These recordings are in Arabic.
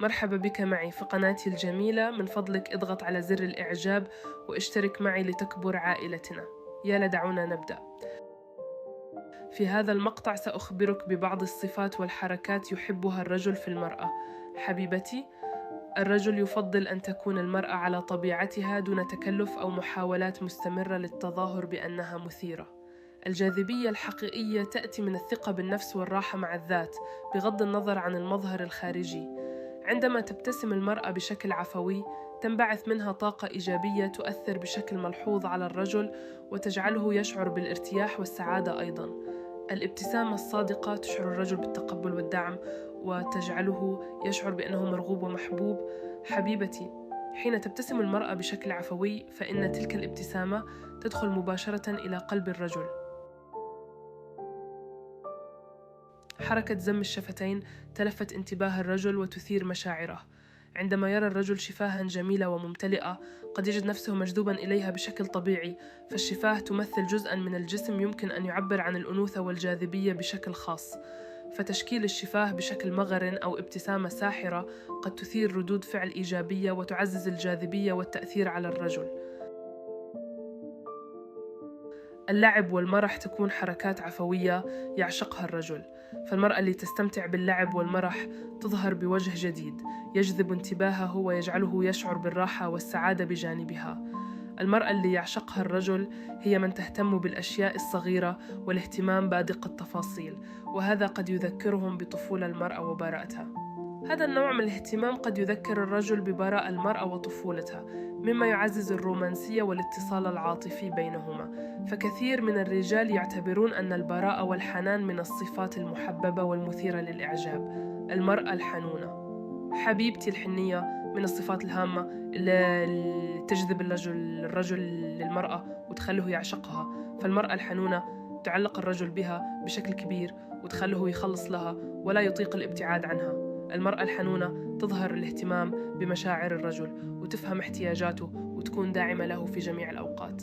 مرحبا بك معي في قناتي الجميلة. من فضلك اضغط على زر الإعجاب واشترك معي لتكبر عائلتنا. يلا دعونا نبدأ. في هذا المقطع سأخبرك ببعض الصفات والحركات يحبها الرجل في المرأة. حبيبتي، الرجل يفضل أن تكون المرأة على طبيعتها دون تكلف أو محاولات مستمرة للتظاهر بأنها مثيرة. الجاذبية الحقيقية تأتي من الثقة بالنفس والراحة مع الذات، بغض النظر عن المظهر الخارجي. عندما تبتسم المرأة بشكل عفوي، تنبعث منها طاقة إيجابية تؤثر بشكل ملحوظ على الرجل وتجعله يشعر بالارتياح والسعادة أيضاً. الابتسامة الصادقة تشعر الرجل بالتقبل والدعم وتجعله يشعر بأنه مرغوب ومحبوب. حبيبتي، حين تبتسم المرأة بشكل عفوي فإن تلك الابتسامة تدخل مباشرة إلى قلب الرجل. حركة زم الشفتين تلفت انتباه الرجل وتثير مشاعره. عندما يرى الرجل شفاها جميلة وممتلئة، قد يجد نفسه مجذوبا إليها بشكل طبيعي، فالشفاه تمثل جزءا من الجسم يمكن أن يعبر عن الأنوثة والجاذبية بشكل خاص. فتشكيل الشفاه بشكل مغرٍ أو ابتسامة ساحرة قد تثير ردود فعل إيجابية وتعزز الجاذبية والتأثير على الرجل. اللعب والمرح تكون حركات عفوية يعشقها الرجل، فالمرأة اللي تستمتع باللعب والمرح تظهر بوجه جديد يجذب انتباهه ويجعله يشعر بالراحة والسعادة بجانبها. المرأة اللي يعشقها الرجل هي من تهتم بالأشياء الصغيرة والاهتمام بأدق التفاصيل، وهذا قد يذكرهم بطفولة المرأة وبراءتها. هذا النوع من الاهتمام قد يذكر الرجل ببراءة المرأة وطفولتها، مما يعزز الرومانسية والاتصال العاطفي بينهما. فكثير من الرجال يعتبرون أن البراءة والحنان من الصفات المحببة والمثيرة للإعجاب. المرأة الحنونة، حبيبتي الحنية، من الصفات الهامة اللي تجذب الرجل للمرأة وتخليه يعشقها. فالمرأة الحنونة تعلق الرجل بها بشكل كبير وتخليه يخلص لها ولا يطيق الابتعاد عنها. المرأة الحنونة تظهر الاهتمام بمشاعر الرجل وتفهم احتياجاته وتكون داعمة له في جميع الأوقات.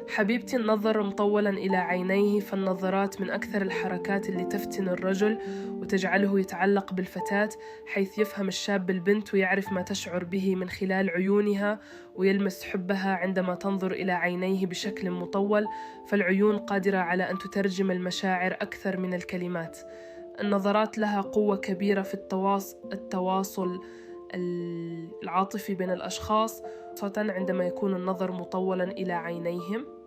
حبيبتي، النظر مطولا إلى عينيه، فالنظرات من أكثر الحركات اللي تفتن الرجل وتجعله يتعلق بالفتاة، حيث يفهم الشاب البنت ويعرف ما تشعر به من خلال عيونها ويلمس حبها عندما تنظر إلى عينيه بشكل مطول. فالعيون قادرة على أن تترجم المشاعر أكثر من الكلمات. النظرات لها قوة كبيرة في التواصل العاطفي بين الأشخاص، خاصة عندما يكون النظر مطولا إلى عينيهم.